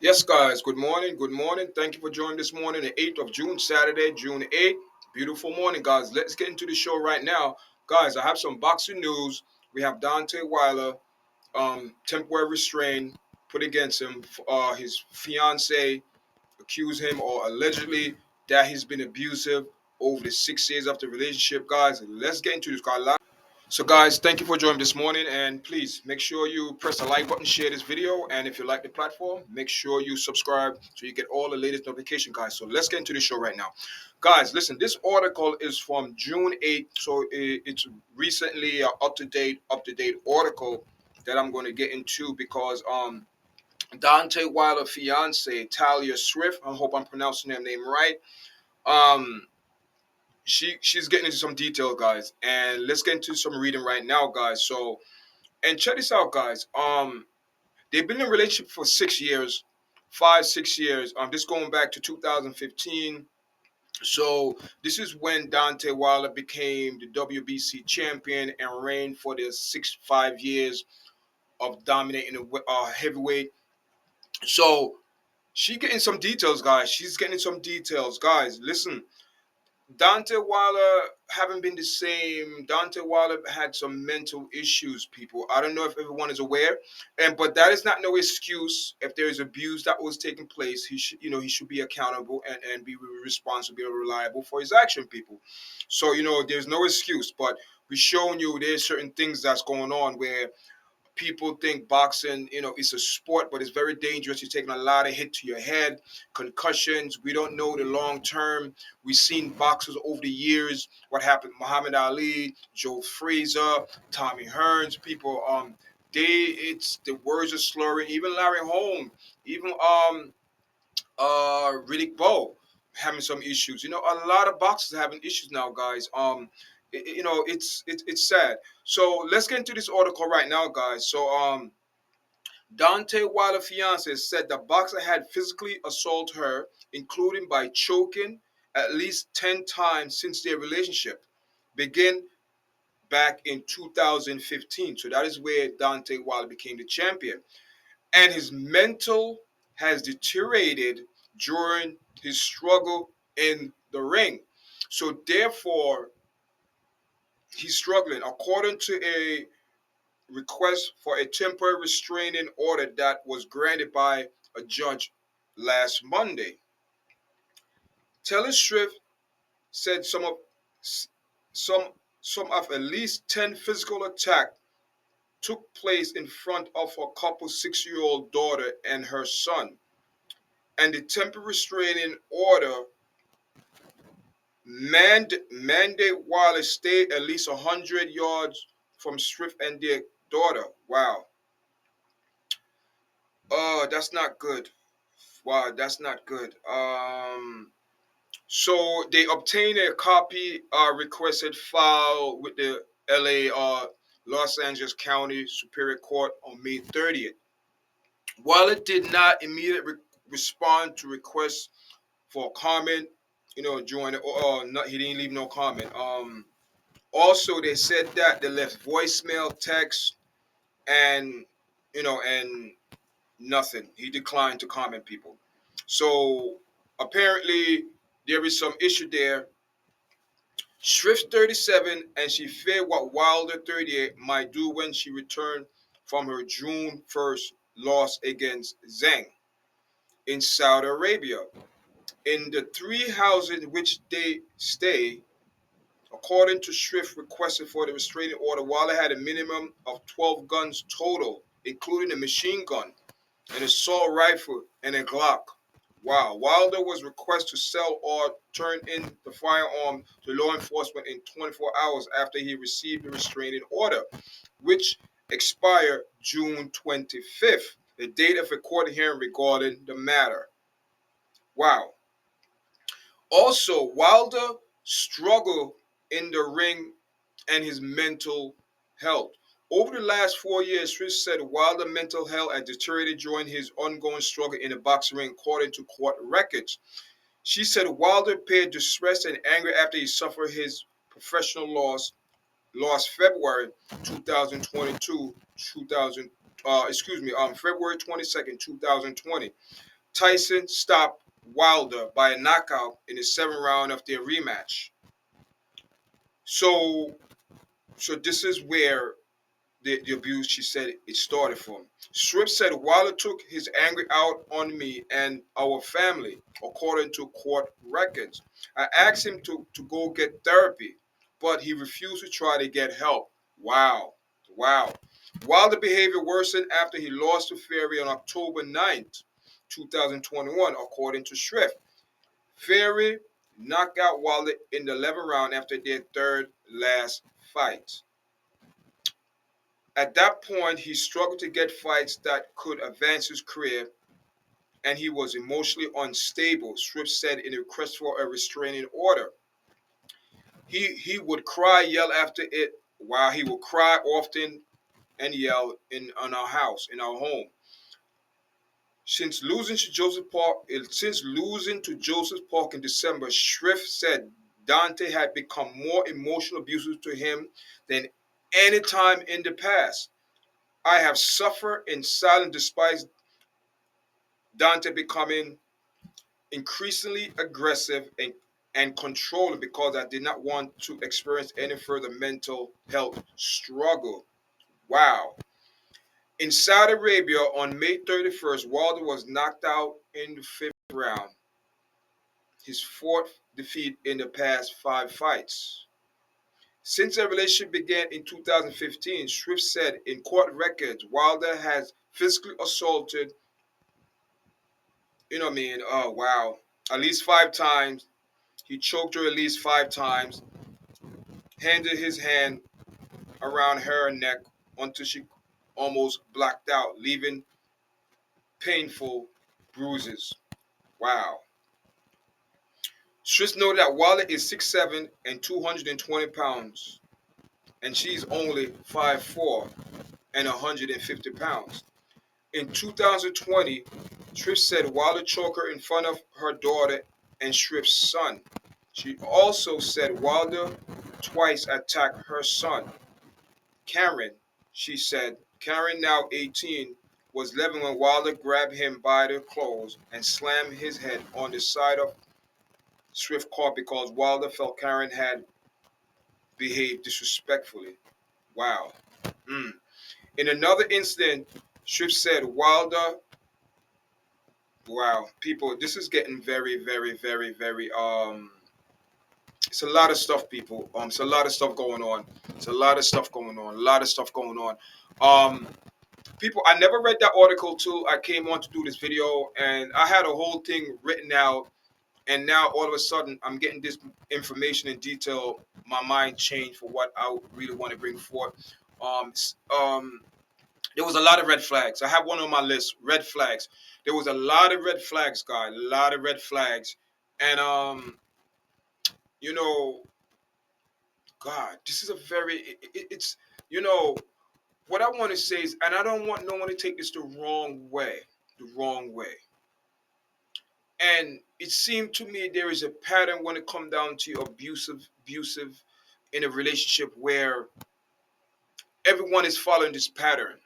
Yes, guys, good morning. Good morning. Thank you for joining this morning, the 8th of June, Saturday, June 8th. Beautiful morning, guys. Let's get into the show right now. Guys, I have some boxing news. We have Deontay Wilder, temporary restraint put against him. His fiance accused him or allegedly that he's been abusive over the 6 years of the relationship. Guys, let's get into this, guys. So, guys, thank you for joining this morning, and please make sure you press the like button, share this video, and if you like the platform, make sure you subscribe so you get all the latest notification, guys. So let's get into the show right now, guys. Listen, this article is from June 8th, so it's recently an up to date article that I'm going to get into because Dante Wilder fiance Talia Swift, I hope I'm pronouncing her name right. Um, she's getting into some detail, guys, and let's get into some reading right now, guys. So, and check this out, guys. They've been in a relationship for 6 years, 5, 6 years. This going back to 2015. So this is when Dante Wilder became the WBC champion and reigned for the 5 years of dominating the heavyweight. So she getting some details, guys. She's getting some details, guys. Listen, Dante Wilder haven't been the same. Dante Wilder had some mental issues, people. I don't know if everyone is aware, but that is not no excuse. If there is abuse that was taking place, he should be accountable and be responsible and reliable for his action, people. So there's no excuse. But we're showing you there's certain things that's going on where people think boxing, it's a sport, but it's very dangerous. You're taking a lot of hit to your head, concussions. We don't know the long term. We've seen boxers over the years. What happened? Muhammad Ali, Joe Frazier, Tommy Hearns. People, it's the words are slurring. Even Larry Holmes, even Riddick Bowe having some issues. A lot of boxers are having issues now, guys. It's sad. So let's get into this article right now, guys. So Dante Wilder fiance said the boxer had physically assaulted her, including by choking at least 10 times since their relationship began back in 2015. So that is where Dante Wilder became the champion. And his mental has deteriorated during his struggle in the ring. So therefore, he's struggling. According to a request for a temporary restraining order that was granted by a judge last Monday. Taylor Swift said some some of at least 10 physical attacks took place in front of her couple's 6-year-old daughter and her son. And the temporary restraining order mandate Wilder stay at least 100 yards from Swift and their daughter. Wow. Oh, that's not good. Wow, that's not good. So they obtained a copy requested file with the LA Los Angeles County Superior Court on May 30th. While it did not immediately respond to requests for comment, during it, not, he didn't leave no comment. Also they said that they left voicemail, text, and and nothing. He declined to comment, people. So apparently there is some issue there. Swift 37, and she feared what Wilder 38 might do when she returned from her June 1st loss against Zhang in Saudi Arabia. In the three houses in which they stay, according to Swift requested for the restraining order, Wilder had a minimum of 12 guns total, including a machine gun, an assault rifle, and a Glock. Wow. Wilder was requested to sell or turn in the firearm to law enforcement in 24 hours after he received the restraining order, which expired June 25th, the date of a court hearing regarding the matter. Wow. Also, Wilder struggled in the ring and his mental health. Over the last 4 years, Swift said Wilder's mental health had deteriorated during his ongoing struggle in the boxing ring, according to court records. She said Wilder appeared distressed and angry after he suffered his professional loss February 2022, February 22nd, 2020. Tyson stopped Wilder by a knockout in the seventh round of their rematch. So, so this is where the abuse, she said, it started from. Swift said Wilder took his anger out on me and our family, according to court records. I asked him to go get therapy, but he refused to try to get help. Wow. Wow. Wilder behavior worsened after he lost to Fury on October 9th, 2021, according to Swift. Fury knocked out Wilder in the 11th round after their third last fight. At that point, he struggled to get fights that could advance his career, and he was emotionally unstable, Swift said in a request for a restraining order. He would cry, yell after it, while he would cry often and yell in our house, in our home. Since losing to Joseph Park in December, Swift said Deontay had become more emotional abusive to him than any time in the past. I have suffered in silence despite Deontay becoming increasingly aggressive and controlling because I did not want to experience any further mental health struggle. Wow. In Saudi Arabia on May 31st, Wilder was knocked out in the fifth round, his fourth defeat in the past five fights. Since their relationship began in 2015, Swift said in court records Wilder has physically assaulted, oh wow, at least five times. He choked her at least five times, handed his hand around her neck until she almost blacked out, leaving painful bruises. Wow. Just know that Wilder is 6'7" and 220 pounds, and she's only 5'4" and 150 pounds. In 2020, Swift said Wilder choked her in front of her daughter and Swift's son. She also said Wilder twice attacked her son. Karen, she said, Karen, now 18, was 11 when Wilder grabbed him by the clothes and slammed his head on the side of Swift's car because Wilder felt Karen had behaved disrespectfully. Wow. Mm. In another incident, Swift said Wilder, wow, people, this is getting very, very, very, very, it's a lot of stuff, people. It's a lot of stuff going on. It's a lot of stuff going on. A lot of stuff going on. People, I never read that article till I came on to do this video, and I had a whole thing written out, and now all of a sudden I'm getting this information in detail. My mind changed for what I really want to bring forth. Um, there was a lot of red flags. I have one on my list. Red flags. There was a lot of red flags, guys. A lot of red flags, and you know, God, this is a very. It's what I want to say is, and I don't want no one to take this the wrong way. The wrong way. And it seemed to me there is a pattern when it comes down to abusive in a relationship where everyone is following this pattern.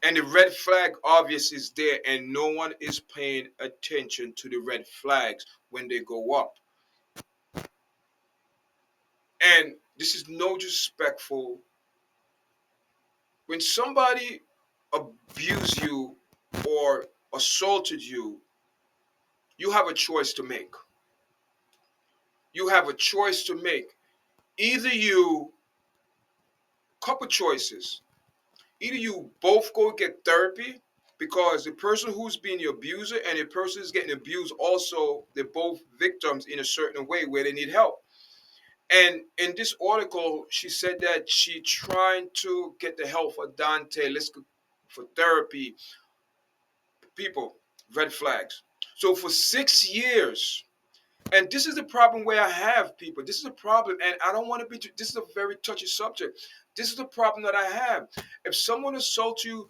And the red flag obvious is there, and no one is paying attention to the red flags when they go up. And this is no disrespectful. When somebody abused you or assaulted you, you have a choice to make. You have a choice to make. Either you, couple choices. Either you both go get therapy because the person who's being the abuser and the person who's getting abused also, they're both victims in a certain way where they need help. And in this article, she said that she trying to get the help for Deontay. Let's go for therapy. People, red flags. So for 6 years, and this is the problem where I have people. This is a problem, and I don't want to be. This is a very touchy subject. This is the problem that I have. If someone assaults you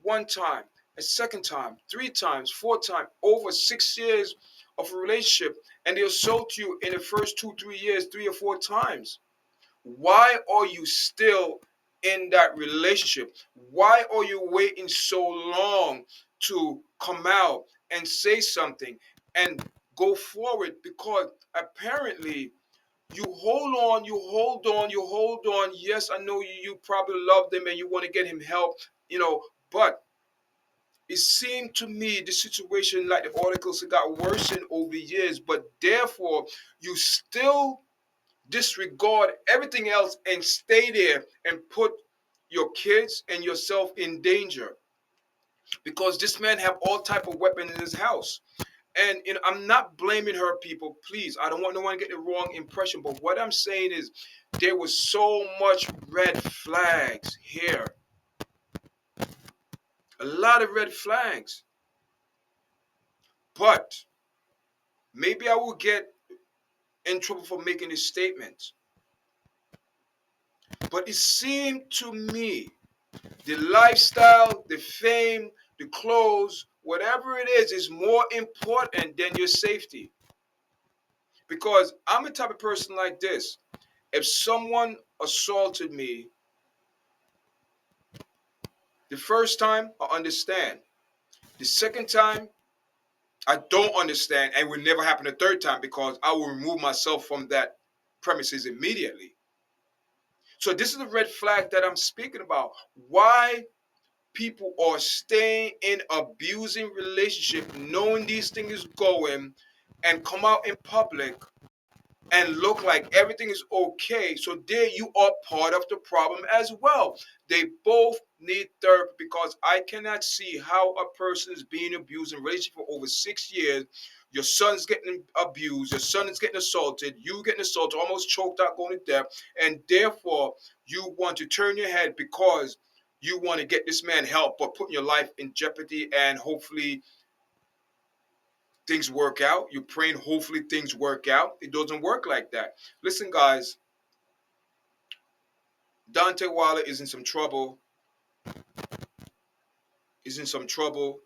one time, a second time, three times, four times, over 6 years of a relationship, and they assault you in the first 2, 3 years, 3 or 4 times, why are you still in that relationship? Why are you waiting so long to come out and say something and go forward? Because apparently you hold on, you hold on, you hold on. Yes, I know you probably love him and you want to get him help, but it seemed to me the situation, like the articles, it got worsened over the years, but therefore you still disregard everything else and stay there and put your kids and yourself in danger, because this man have all type of weapons in his house. And I'm not blaming her, people, please, I don't want no one to get the wrong impression, but what I'm saying is there was so much red flags here, a lot of red flags. But maybe I will get in trouble for making this statement, but it seemed to me the lifestyle, the fame, the clothes, whatever it is more important than your safety. Because I'm a type of person like this. If someone assaulted me the first time, I understand. The second time, I don't understand, and will never happen the third time, because I will remove myself from that premises immediately. So this is the red flag that I'm speaking about. Why people are staying in abusing relationship, knowing these things is going, and come out in public and look like everything is okay. So there you are part of the problem as well. They both need therapy, because I cannot see how a person is being abused in a relationship for over 6 years. Your son's getting abused, your son is getting assaulted, you getting assaulted, almost choked out, going to death, and therefore you want to turn your head because you want to get this man help, but putting your life in jeopardy, and hopefully things work out. You're praying, hopefully things work out. It doesn't work like that. Listen, guys, Deontay Wilder is in some trouble. He's in some trouble,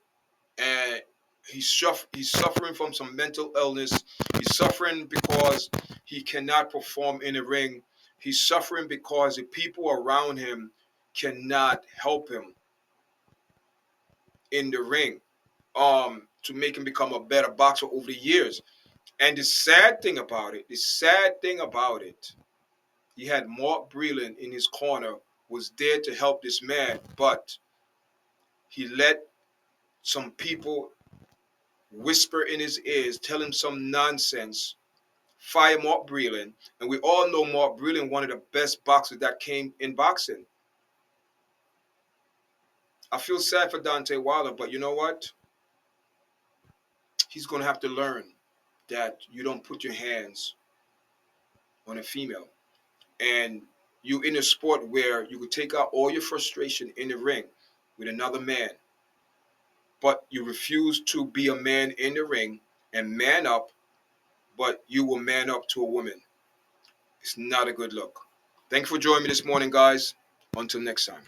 and he's suffering from some mental illness. He's suffering because he cannot perform in the ring. He's suffering because the people around him cannot help him in the ring, to make him become a better boxer over the years. And the sad thing about it, he had Mark Breland in his corner, was there to help this man, but he let some people whisper in his ears, tell him some nonsense, fire Mark Breland. And we all know Mark Breland, one of the best boxers that came in boxing. I feel sad for Deontay Wilder, but you know what? He's going to have to learn that you don't put your hands on a female. And you in a sport where you could take out all your frustration in the ring with another man, but you refuse to be a man in the ring and man up, but you will man up to a woman. It's not a good look. Thank you for joining me this morning, guys. Until next time.